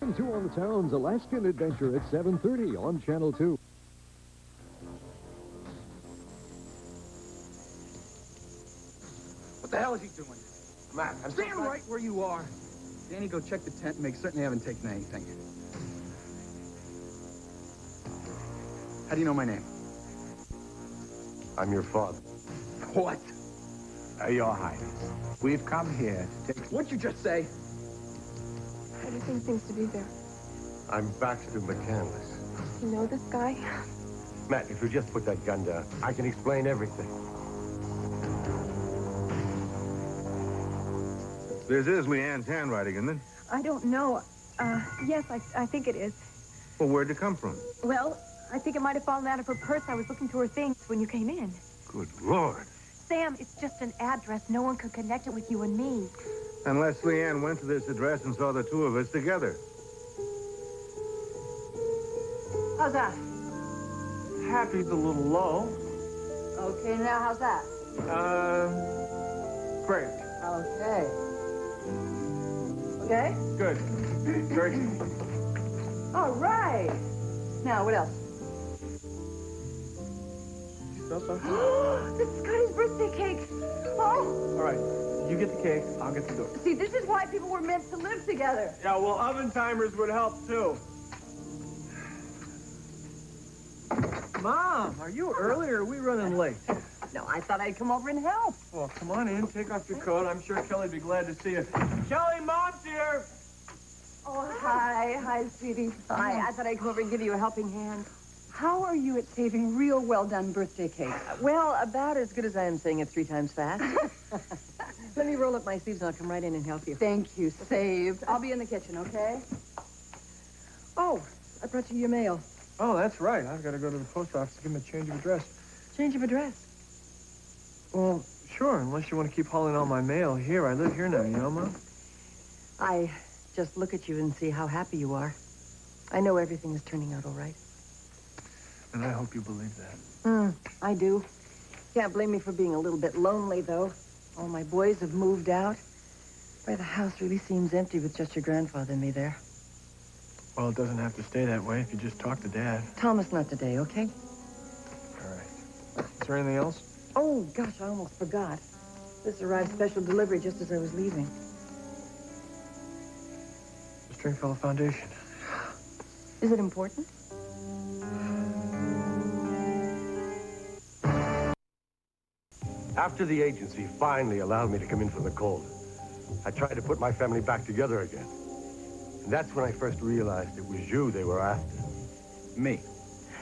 Welcome to On the Town's Alaskan Adventure at 7:30 on Channel 2. What the hell is he doing? Matt, I'm Stand right where you are. Danny, go check the tent and make certain they haven't taken anything. How do you know my name? I'm your father. What? Your Highness, we've come here to take... What'd you just say? Everything seems to be there. I'm Baxter McCandless. You know this guy? Matt, if you just put that gun down, I can explain everything. This is Leanne's handwriting, isn't it? I don't know. Yes, I think it is. Well, where'd it come from? Well, I think it might have fallen out of her purse. I was looking through her things when you came in. Good Lord. Sam, it's just an address. No one could connect it with you and me. Unless Leanne went to this address and saw the two of us together. How's that? Happy's a little low. Okay, now how's that? Great. Okay. Okay? Good. Great. All right. Now, what else? You smell something? This is Scotty's birthday cake. Oh, All right. You get the cake, I'll get the door. See, this is why people were meant to live together. Yeah, well, oven timers would help, too. Mom, are you early or are we running late? No, I thought I'd come over and help. Well, come on in, take off your coat. I'm sure Kelly'd be glad to see you. Kelly, Mom's here! Oh, hi. Hi, sweetie. Hi. I thought I'd come over and give you a helping hand. How are you at saving real well-done birthday cake? Well, about as good as I am saying it 3 times fast. Let me roll up my sleeves and I'll come right in and help you. Thank you. Saved. I'll be in the kitchen, okay? Oh, I brought you your mail. Oh, that's right. I've got to go to the post office to give him a change of address. Change of address. Well, sure, unless you want to keep hauling all my mail here. I live here now, you know, Mom? I just look at you and see how happy you are. I know everything is turning out all right. And I hope you believe that. I do. Can't blame me for being a little bit lonely, though. All my boys have moved out. Why, the house really seems empty with just your grandfather and me there. Well, it doesn't have to stay that way if you just talk to Dad. Thomas, not today, okay? All right. Is there anything else? Oh, gosh, I almost forgot. This arrived special delivery just as I was leaving. The Stringfellow Foundation. Is it important? After the agency finally allowed me to come in from the cold, I tried to put my family back together again. And that's when I first realized it was you they were after. Me.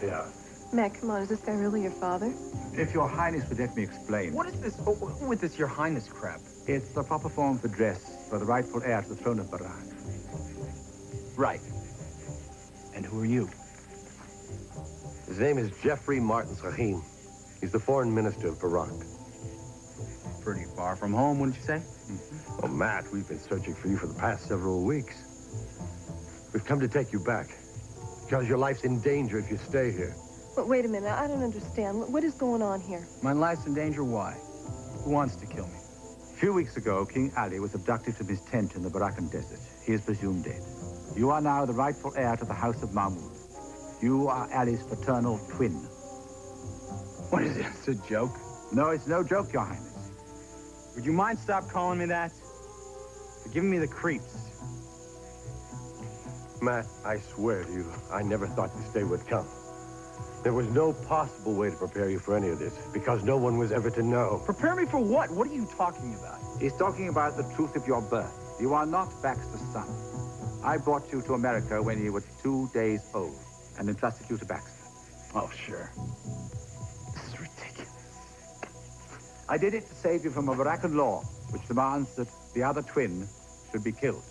Yeah. Matt, come on. Is this guy really your father? If your highness would let me explain. What is this? Oh, who is this your highness crap? It's the proper form of address for the rightful heir to the throne of Barak. Right. And who are you? His name is Jeffrey Martin Sahim. He's the foreign minister of Barak. Pretty far from home, wouldn't you say? Oh, Matt, we've been searching for you for the past several weeks. We've come to take you back because your life's in danger if you stay here. But wait a minute. I don't understand. What is going on here? My life's in danger, why? Who wants to kill me? A few weeks ago, King Ali was abducted from his tent in the Barakan desert. He is presumed dead. You are now the rightful heir to the House of Mahmud. You are Ali's fraternal twin. What is it? It's a joke? No, it's no joke, Your Highness. Would you mind stop calling me that? You're giving me the creeps. Matt, I swear to you, I never thought this day would come. There was no possible way to prepare you for any of this because no one was ever to know. Prepare me for what? What are you talking about? He's talking about the truth of your birth. You are not Baxter's son. I brought you to America when you were 2 days old and entrusted you to Baxter. Oh, sure. This is ridiculous. I did it to save you from a Barakan law, which demands that the other twin should be killed.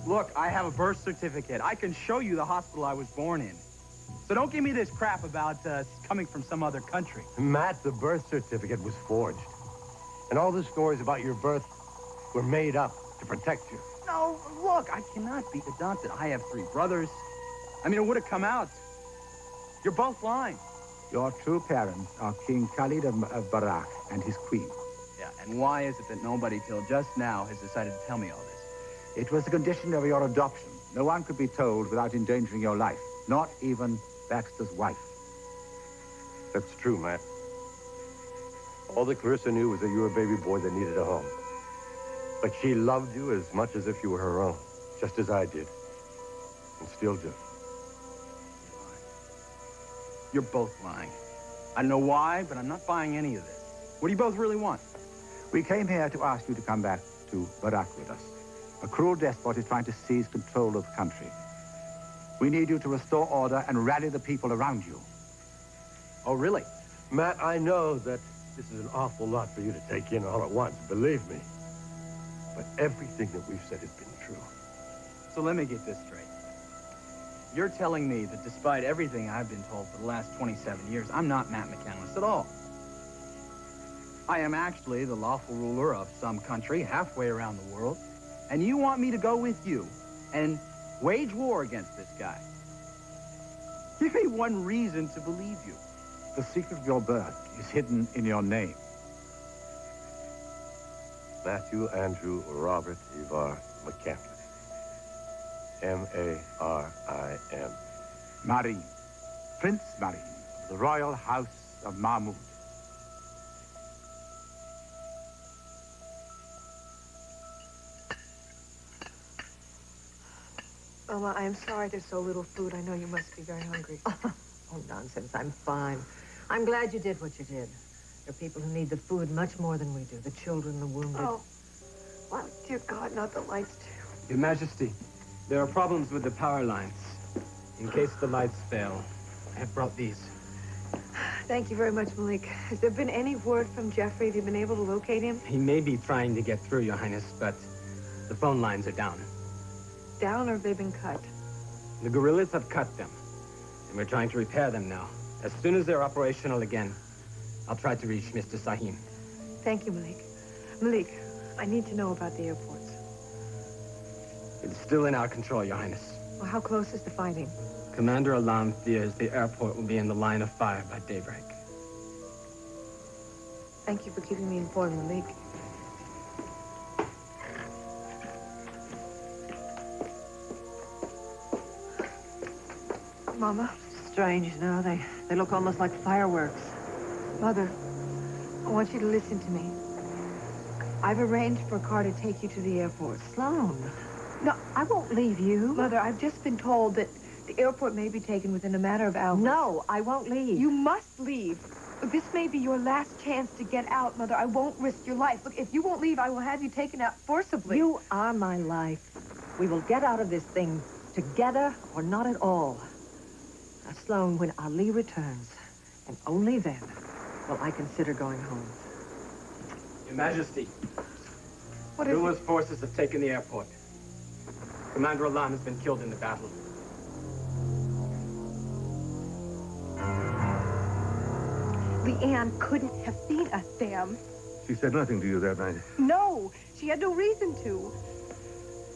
Look, I have a birth certificate. I can show you the hospital I was born in. So don't give me this crap about coming from some other country. Matt, the birth certificate was forged. And all the stories about your birth were made up to protect you. No, look, I cannot be adopted. I have 3 brothers. I mean, it would have come out. You're both lying. Your true parents are King Khalid of Barak and his queen. Yeah, and why is it that nobody till just now has decided to tell me all this? It was the condition of your adoption No one could be told without endangering your life. Not even Baxter's wife. That's true, Matt. All that Clarissa knew was that you were a baby boy that needed a home. But she loved you as much as if you were her own, just as I did, and still do. You're both lying. I don't know why, but I'm not buying any of this. What do you both really want? We came here to ask you to come back to Barak with us. A cruel despot is trying to seize control of the country. We need you to restore order and rally the people around you. Oh, really? Matt, I know that this is an awful lot for you to take in all at once, believe me. But everything that we've said has been true. So let me get this straight. You're telling me that despite everything I've been told for the last 27 years, I'm not Matt McCandless at all. I am actually the lawful ruler of some country halfway around the world, and you want me to go with you and wage war against this guy. Give me one reason to believe you. The secret of your birth is hidden in your name. Matthew Andrew Robert Ivar McCandless. M-A-R-I-N. Marin, Prince Marin, of the royal house of Mahmud. Mama, I am sorry there's so little food. I know you must be very hungry. Oh, nonsense. I'm fine. I'm glad you did what you did. There are people who need the food much more than we do. The children, the wounded. Oh, dear God, not the lights, too. Your Majesty, there are problems with the power lines. In case the lights fail, I have brought these. Thank you very much, Malik. Has there been any word from Jeffrey? Have you been able to locate him? He may be trying to get through, Your Highness, but the phone lines are down. Down, or have they been cut? The guerrillas have cut them, and we're trying to repair them now. As soon as they're operational again, I'll try to reach Mr. Sahim. Thank you, Malik. Malik, I need to know about the airports. It's still in our control, Your Highness. Well, how close is the fighting? Commander Alam fears the airport will be in the line of fire by daybreak. Thank you for keeping me informed, Malik. Mama? Strange, you know. They look almost like fireworks. Mother, I want you to listen to me. I've arranged for a car to take you to the airport. Sloan. No, I won't leave you. Mother, I've just been told that the airport may be taken within a matter of hours. No, I won't leave. You must leave. This may be your last chance to get out, Mother. I won't risk your life. Look, if you won't leave, I will have you taken out forcibly. You are my life. We will get out of this thing together or not at all. Now, Sloan, when Ali returns, and only then, will I consider going home. Your Majesty, What is Dula's forces have taken the airport. Commander Alam has been killed in the battle. Leanne couldn't have seen us, Sam. She said nothing to you that night. No, she had no reason to.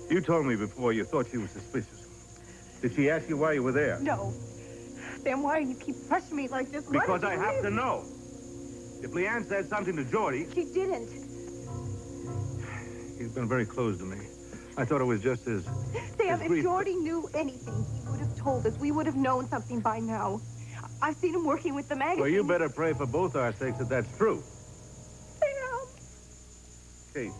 You told me before you thought she was suspicious. Did she ask you why you were there? No. Sam, why do you keep pressuring me like this? Why Because did I you have leave? to know. If Leanne said something to Geordie, She didn't. he's been very close to me. I thought it was just his... Sam, his if brief- Geordie knew anything, he would have told us. We would have known something by now. I've seen him working with the magazine. Well, you better pray for both our sakes that that's true. Sam. Kate.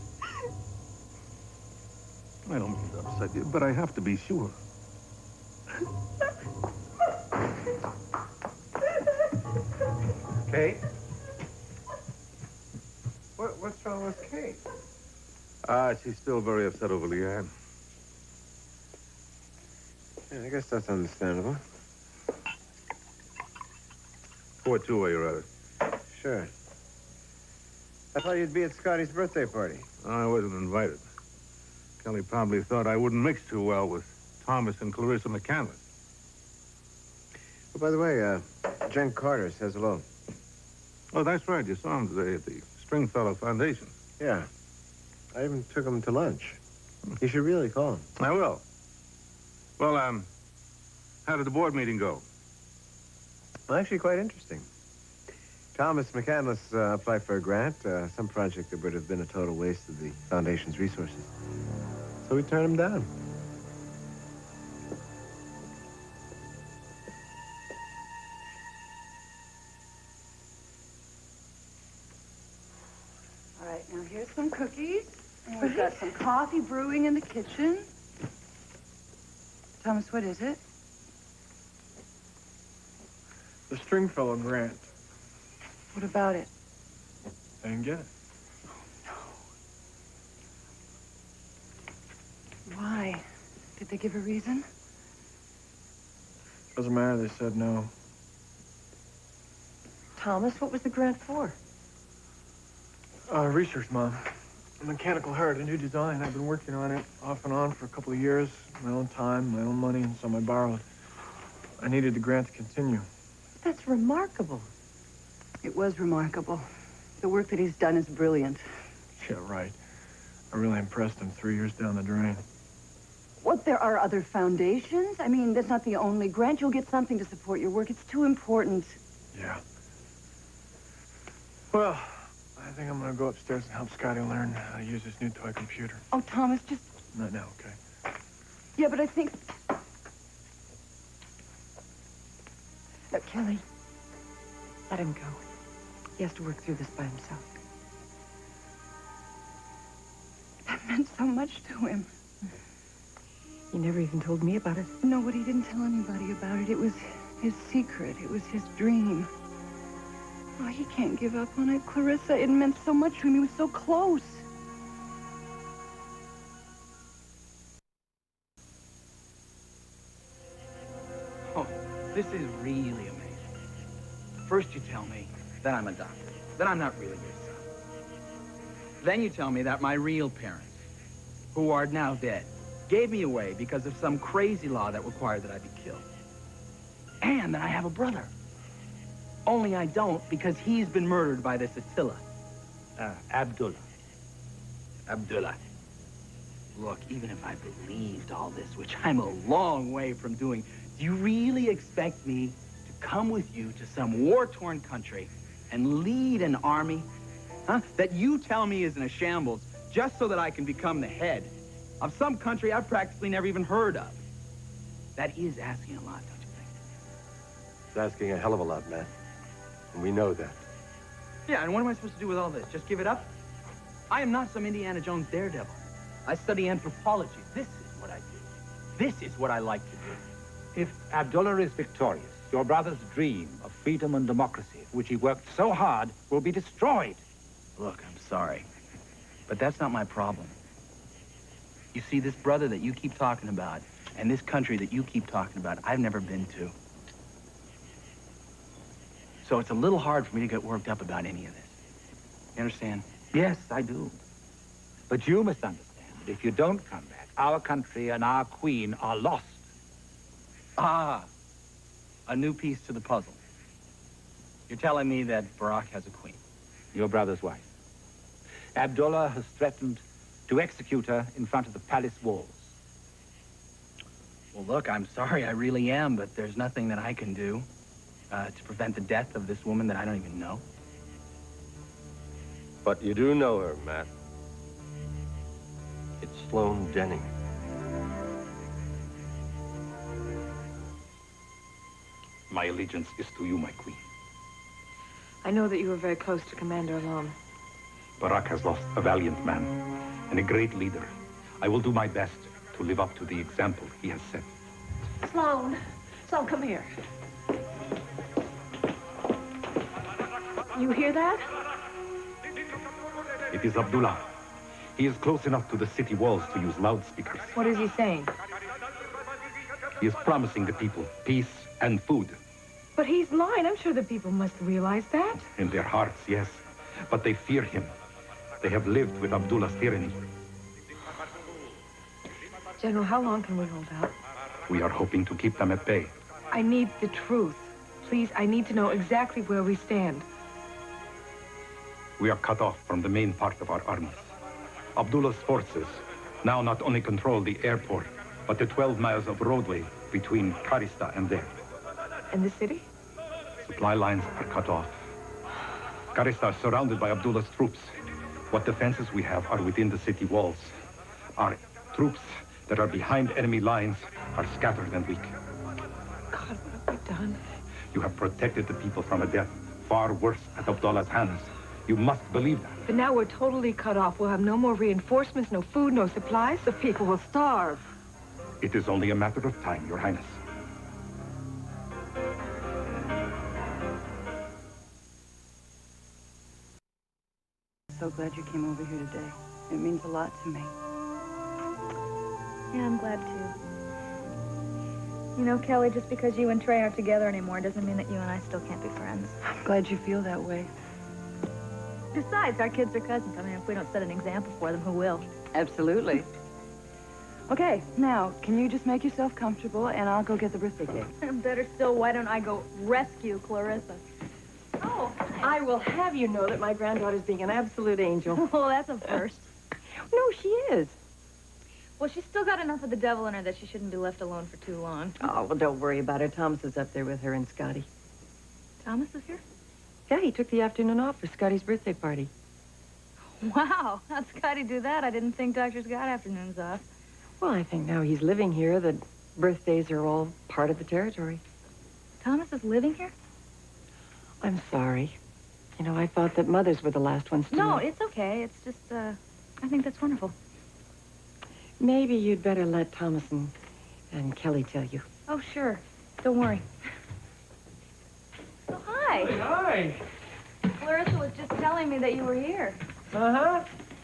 I don't mean to upset you, but I have to be sure. Kate? What's wrong with Kate? She's still very upset over Leanne. Yeah, I guess that's understandable. Pour two while you're at it. Sure. I thought you'd be at Scotty's birthday party. I wasn't invited. Kelly probably thought I wouldn't mix too well with Thomas and Clarissa McCandless. Oh, by the way, Jen Carter says hello. Oh, that's right. You saw him today at the Stringfellow Foundation. Yeah. I even took him to lunch. You should really call him. I will. Well, how did the board meeting go? Well, actually quite interesting. Thomas McCandless applied for a grant, some project that would have been a total waste of the Foundation's resources. So we turned him down. some coffee brewing in the kitchen. Thomas, what is it? The Stringfellow grant. What about it? I didn't get it. Why? Did they give a reason? Doesn't matter, they said no. Thomas, what was the grant for? Research, Mom. Mechanical heart, a new design. I've been working on it off and on for a couple of years. My own time, my own money, and some I borrowed. I needed the grant to continue. That's remarkable. It was remarkable. The work that he's done is brilliant. Yeah, right. I really impressed him 3 years down the drain. What, there are other foundations? I mean, that's not the only grant. You'll get something to support your work. It's too important. Yeah. Well, I think I'm gonna go upstairs and help Scotty learn how to use his new toy computer. Oh, Thomas, just... Not now, okay? Yeah, but I think... Kelly, let him go. He has to work through this by himself. That meant so much to him. He never even told me about it. No, but he didn't tell anybody about it. It was his secret. It was his dream. Oh, he can't give up on it, Clarissa. It meant so much to him. He was so close. Oh, this is really amazing. First you tell me that I'm adopted, that I'm not really your son. Then you tell me that my real parents, who are now dead, gave me away because of some crazy law that required that I be killed. And that I have a brother. Only I don't because he's been murdered by this Attila. Abdullah. Abdullah. Look, even if I believed all this, which I'm a long way from doing, do you really expect me to come with you to some war-torn country and lead an army, huh, that you tell me is in a shambles just so that I can become the head of some country I've practically never even heard of? That is asking a lot, don't you think? It's asking a hell of a lot, Matt. And we know that. Yeah, and what am I supposed to do with all this? Just give it up? I am not some Indiana Jones daredevil. I study anthropology. This is what I do. This is what I like to do. If Abdullah is victorious, your brother's dream of freedom and democracy, for which he worked so hard, will be destroyed. Look, I'm sorry, but that's not my problem. You see, this brother that you keep talking about, and this country that you keep talking about, I've never been to. So it's a little hard for me to get worked up about any of this. You understand? Yes, I do. But you must understand, if you don't come back, our country and our queen are lost. Ah, a new piece to the puzzle. You're telling me that Barak has a queen? Your brother's wife. Abdullah has threatened to execute her in front of the palace walls. Well, look, I'm sorry, I really am, but there's nothing that I can do to prevent the death of this woman that I don't even know. But you do know her, Matt. It's Sloane Denning. My allegiance is to you, my queen. I know that you were very close to Commander Alam. Barak has lost a valiant man and a great leader. I will do my best to live up to the example he has set. Sloane, come here. You hear that? It is Abdullah. He is close enough to the city walls to use loudspeakers. What is he saying? He is promising the people peace and food. But he's lying. I'm sure the people must realize that. In their hearts, yes. But they fear him. They have lived with Abdullah's tyranny. General, how long can we hold out? We are hoping to keep them at bay. I need the truth. Please, I need to know exactly where we stand. We are cut off from the main part of our armies. Abdullah's forces now not only control the airport, but the 12 miles of roadway between Karista and there. And the city? Supply lines are cut off. Karista is surrounded by Abdullah's troops. What defenses we have are within the city walls. Our troops that are behind enemy lines are scattered and weak. God, what have we done? You have protected the people from a death far worse at Abdullah's hands You must believe that. But now we're totally cut off. We'll have no more reinforcements, no food, no supplies. The people will starve. It is only a matter of time, Your Highness. So glad you came over here today. It means a lot to me. Yeah, I'm glad too. You know, Kelly, just because you and Trey aren't together anymore doesn't mean that you and I still can't be friends. I'm glad you feel that way. Besides, our kids are cousins. I mean, if we don't set an example for them, who will? Absolutely. Okay, now, can you just make yourself comfortable and I'll go get the birthday cake? Better still, why don't I go rescue Clarissa? Oh, I will have you know that my granddaughter's being an absolute angel. Well, that's a first. No, she is. Well, she's still got enough of the devil in her that she shouldn't be left alone for too long. Oh, well, don't worry about her. Thomas is up there with her and Scotty. Thomas is here? Yeah, he took the afternoon off for Scotty's birthday party. Wow, how'd Scotty do that? I didn't think doctors got afternoons off. Well, I think now he's living here, that birthdays are all part of the territory. Thomas is living here? I'm sorry. You know, I thought that mothers were the last ones to No, know. it's okay. It's just, I think that's wonderful. Maybe you'd better let Thomas and Kelly tell you. Oh, sure. Don't worry. Oh, hi. Hi. Clarissa was just telling me that you were here. Uh-huh.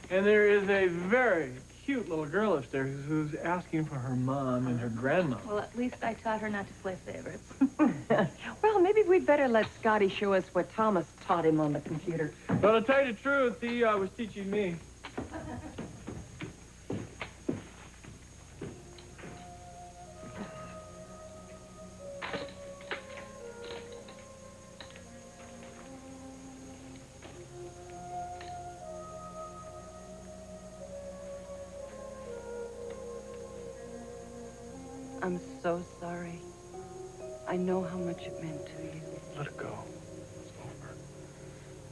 And there is a very cute little girl upstairs who's asking for her mom and her grandma. Well, at least I taught her not to play favorites. Well, maybe we'd better let Scotty show us what Thomas taught him on the computer. But to tell you the truth, he was teaching me. I'm so sorry. I know how much it meant to you. Let it go. It's over.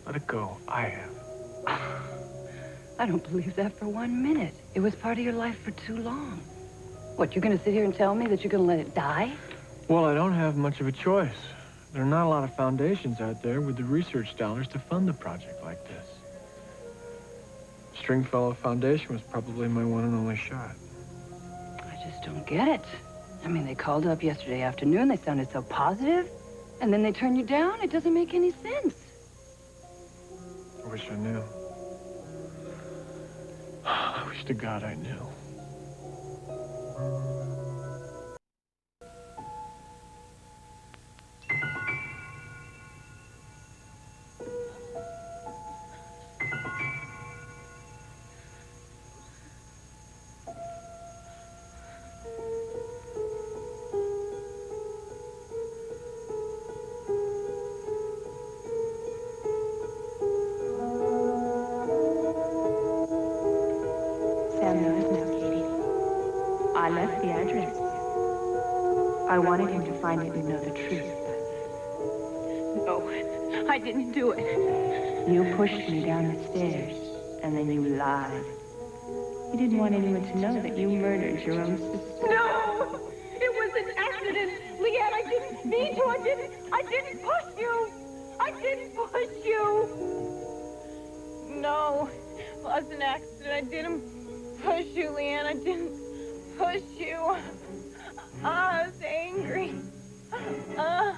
Let it go. I have. I don't believe that for 1 minute. It was part of your life for too long. What, you're going to sit here and tell me that you're going to let it die? Well, I don't have much of a choice. There are not a lot of foundations out there with the research dollars to fund a project like this. Stringfellow Foundation was probably my one and only shot. I just don't get it. I mean, they called up yesterday afternoon. They sounded so positive. And then they turn you down? It doesn't make any sense. I wish I knew. I wish to God I knew. Sam knows now, Katie. I left the address. I wanted him to find it and know the truth. No, I didn't do it. You pushed me down the stairs, and then you lied. You didn't want anyone to know that you murdered your own sister. No! It was an accident. Leanne, I didn't mean to. I didn't push you. I didn't push you. No, it was an accident. I didn't push you, Leanne. I didn't push you. I was angry. I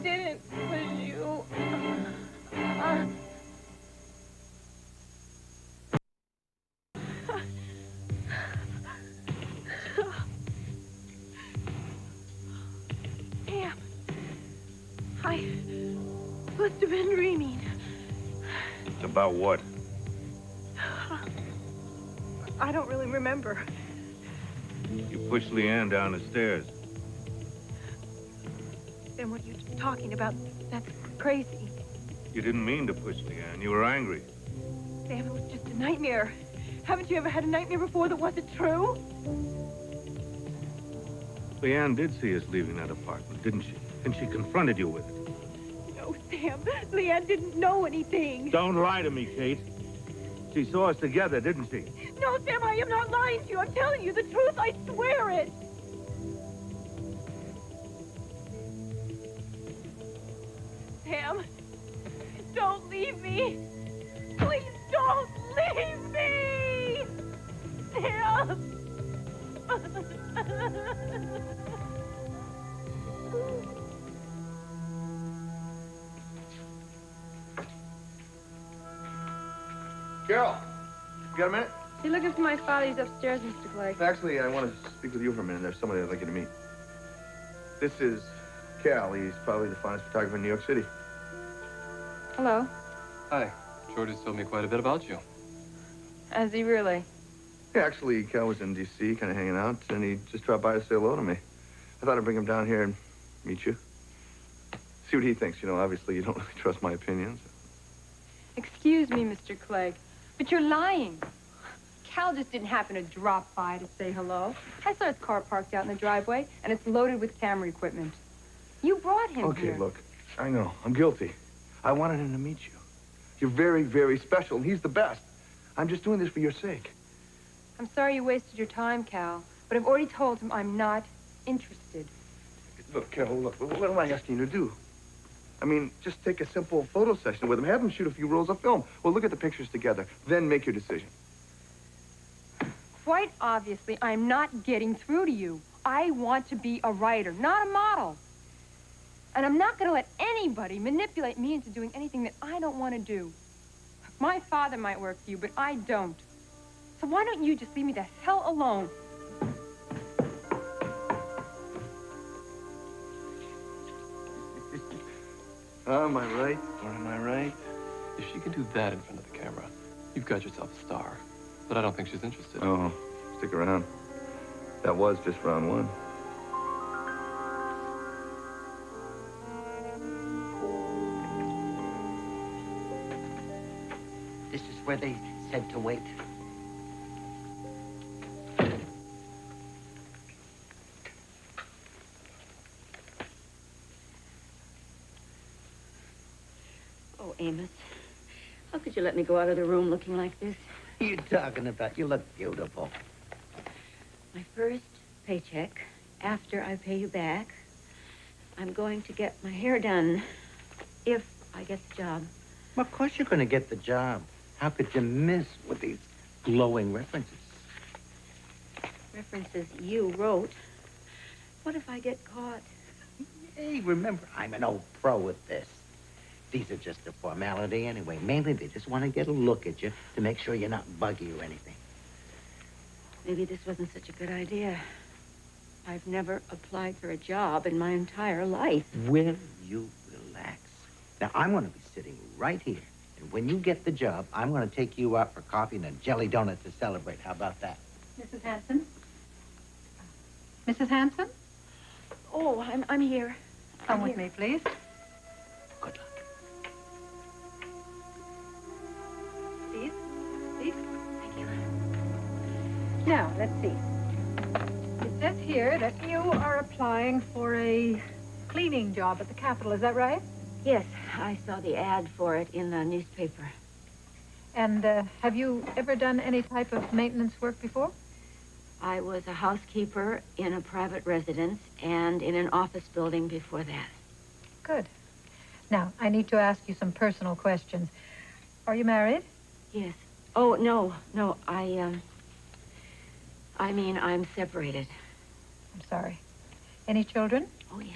didn't push you. Damn. I must have been dreaming. About what? I don't really remember. You pushed Leanne down the stairs. Then what you're talking about, that's crazy. You didn't mean to push Leanne. You were angry. Sam, it was just a nightmare. Haven't you ever had a nightmare before that wasn't true? Leanne did see us leaving that apartment, didn't she? And she confronted you with it. No, Sam. Leanne didn't know anything. Don't lie to me, Kate. She saw us together, didn't she? No, Sam, I am not lying to you. I'm telling you the truth. I swear it. Sam, don't leave me. Carol, you got a minute? You're looking for my father. He's upstairs, Mr. Clegg. Actually, I want to speak with you for a minute. There's somebody I'd like you to meet. This is Cal. He's probably the finest photographer in New York City. Hello. Hi. Jordy's told me quite a bit about you. Is he really? Yeah, actually, Cal was in D.C., kind of hanging out, and he just dropped by to say hello to me. I thought I'd bring him down here and meet you. See what he thinks. You know, obviously, you don't really trust my opinions. Excuse me, Mr. Clegg, but you're lying. Cal just didn't happen to drop by to say hello. I saw his car parked out in the driveway, and it's loaded with camera equipment. You brought him here. Okay, look, I know. I'm guilty. I wanted him to meet you. You're very, very special, and he's the best. I'm just doing this for your sake. I'm sorry you wasted your time, Cal, but I've already told him I'm not interested. Look, Carol, look, what am I asking you to do? I mean, just take a simple photo session with him. Have him shoot a few rolls of film. We'll look at the pictures together, then make your decision. Quite obviously, I'm not getting through to you. I want to be a writer, not a model. And I'm not going to let anybody manipulate me into doing anything that I don't want to do. My father might work for you, but I don't. So why don't you just leave me the hell alone? Am I right or am I right? If she can do that in front of the camera, you've got yourself a star. But I don't think she's interested. Oh, stick around. That was just round one. This is where they said to wait. Oh, Amos, how could you let me go out of the room looking like this? What are you talking about? You look beautiful. My first paycheck, after I pay you back, I'm going to get my hair done, if I get the job. Well, of course you're going to get the job. How could you miss with these glowing references? References you wrote. What if I get caught? Hey, remember, I'm an old pro with this. These are just a formality anyway. Mainly, they just want to get a look at you to make sure you're not buggy or anything. Maybe this wasn't such a good idea. I've never applied for a job in my entire life. Will you relax? Now, I'm going to be sitting right here. And when you get the job, I'm going to take you out for coffee and a jelly donut to celebrate. How about that? Mrs. Hanson? Mrs. Hanson? Oh, I'm here. Come with me, please. Good luck. Please. Please. Thank you. Now, let's see. It says here that you are applying for a cleaning job at the Capitol. Is that right? Yes, I saw the ad for it in the newspaper. And have you ever done any type of maintenance work before? I was a housekeeper in a private residence and in an office building before that. Good. Now, I need to ask you some personal questions. Are you married? Yes. Oh, no. I mean, I'm separated. I'm sorry. Any children? Oh, yes.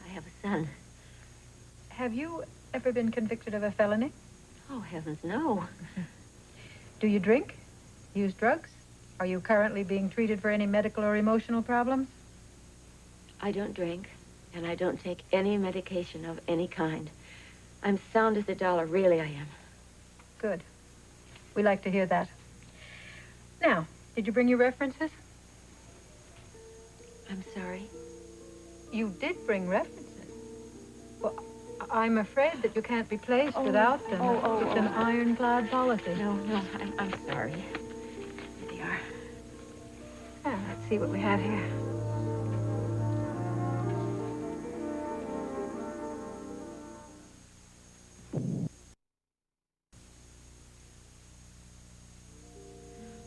I have a son. Have you ever been convicted of a felony? Oh, heavens, no. Do you drink? Use drugs? Are you currently being treated for any medical or emotional problems? I don't drink, and I don't take any medication of any kind. I'm sound as a dollar, really I am. Good. We like to hear that. Now, did you bring your references? I'm sorry? You did bring references. Well, I'm afraid that you can't be placed without them. It's an ironclad policy. No, I'm sorry. Here they are. Well, let's see what we have here.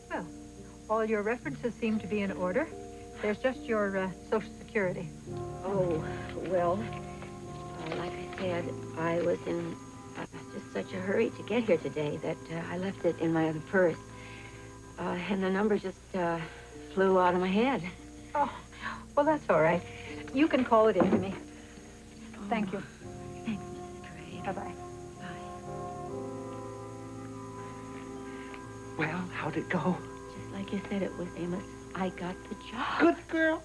Well, all your references seem to be in order. There's just your Social Security. Oh, well, like I said, I was in just such a hurry to get here today that I left it in my other purse. And the number just flew out of my head. Oh, Well, that's all right. You can call it in to me. Thank you. Thanks, Mrs. Craig. Bye-bye. Well, how'd it go? Just like you said it was, Amos. I got the job. Good girl.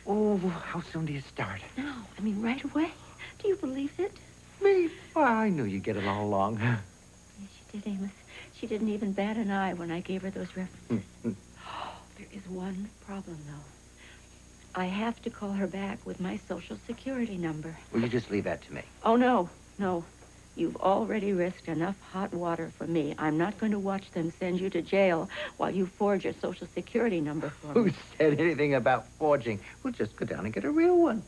Oh, how soon do you start? No, I mean right away. Do you believe it? Me? Well, I knew you'd get it all along. Yes, she did, Amos. She didn't even bat an eye when I gave her those references. There is one problem, though. I have to call her back with my Social Security number. Will you just leave that to me? Oh, no. You've already risked enough hot water for me. I'm not going to watch them send you to jail while you forge your Social Security number for me. Who said anything about forging? We'll just go down and get a real one.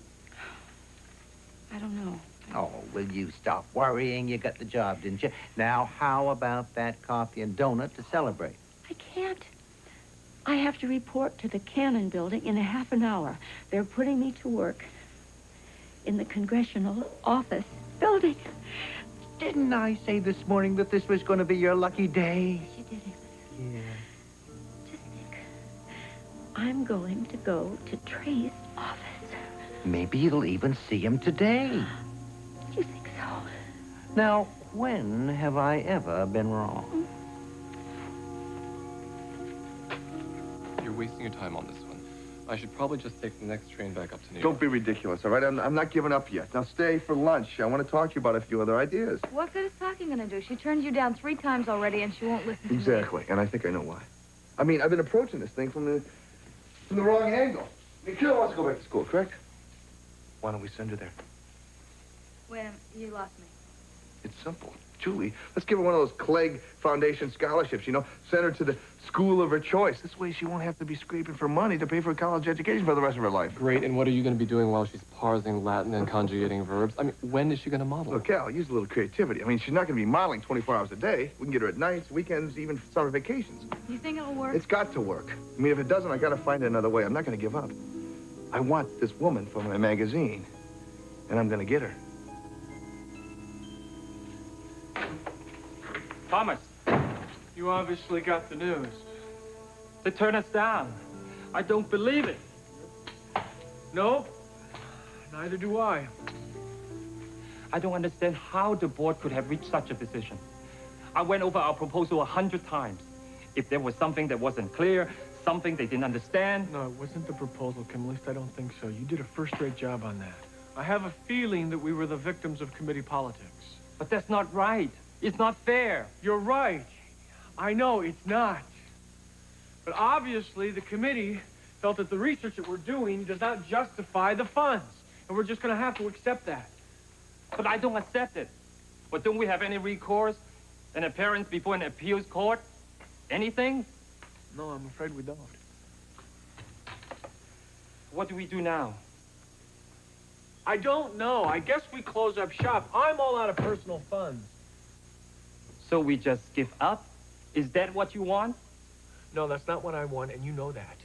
I don't know. Oh, will you stop worrying? You got the job, didn't you? Now, how about that coffee and donut to celebrate? I can't. I have to report to the Cannon Building in a half an hour. They're putting me to work in the Congressional Office Building. Didn't I say this morning that this was going to be your lucky day? Yes, you did, Amos. Yeah. Just think. I'm going to go to Trey's office. Maybe you'll even see him today. You think so? Now, when have I ever been wrong? You're wasting your time on this one. I should probably just take the next train back up to New York. Don't be ridiculous, all right? I'm not giving up yet. Now stay for lunch. I want to talk to you about a few other ideas. What good is talking gonna do? She turned you down 3 times already, and she won't listen to me. Exactly, and I think I know why. I mean, I've been approaching this thing from the wrong angle. Mikhail wants to go back to school, correct? Why don't we send her there? Wait a minute, you lost me. It's simple. Julie, let's give her one of those Clegg Foundation scholarships, you know? Send her to the school of her choice. This way she won't have to be scraping for money to pay for a college education for the rest of her life. Great, and what are you going to be doing while she's parsing Latin and conjugating verbs? I mean, when is she going to model? Look, Cal, use a little creativity. I mean, she's not going to be modeling 24 hours a day. We can get her at nights, weekends, even summer vacations. You think it'll work? It's got to work. I mean, if it doesn't, I got to find another way. I'm not going to give up. I want this woman for my magazine, and I'm going to get her. Thomas, you obviously got the news. They turned us down. I don't believe it. No, neither do I. I don't understand how the board could have reached such a decision. I went over our proposal 100 times. If there was something that wasn't clear, something they didn't understand. No, it wasn't the proposal, Kim. At least I don't think so. You did a first-rate job on that. I have a feeling that we were the victims of committee politics. But that's not right. It's not fair. You're right. I know it's not. But obviously, the committee felt that the research that we're doing does not justify the funds. And we're just going to have to accept that. But I don't accept it. But don't we have any recourse? An appearance before an appeals court? Anything? No, I'm afraid we don't. What do we do now? I don't know. I guess we close up shop. I'm all out of personal funds. So we just give up? Is that what you want? No, that's not what I want, and you know that.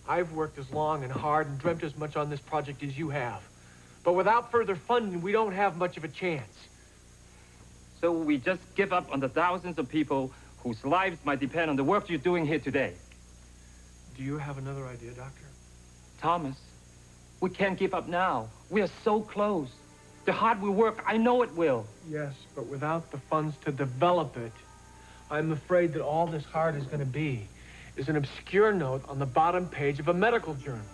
I've worked as long and hard and dreamt as much on this project as you have. But without further funding, we don't have much of a chance. So we just give up on the thousands of people whose lives might depend on the work you're doing here today. Do you have another idea, Doctor? Thomas, we can't give up now. We are so close. The hard will work. I know it will. Yes, but without the funds to develop it, I'm afraid that all this hard is going to be is an obscure note on the bottom page of a medical journal.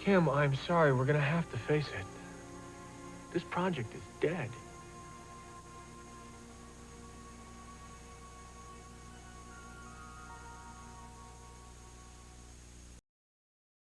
Kim, I'm sorry. We're going to have to face it. This project is dead.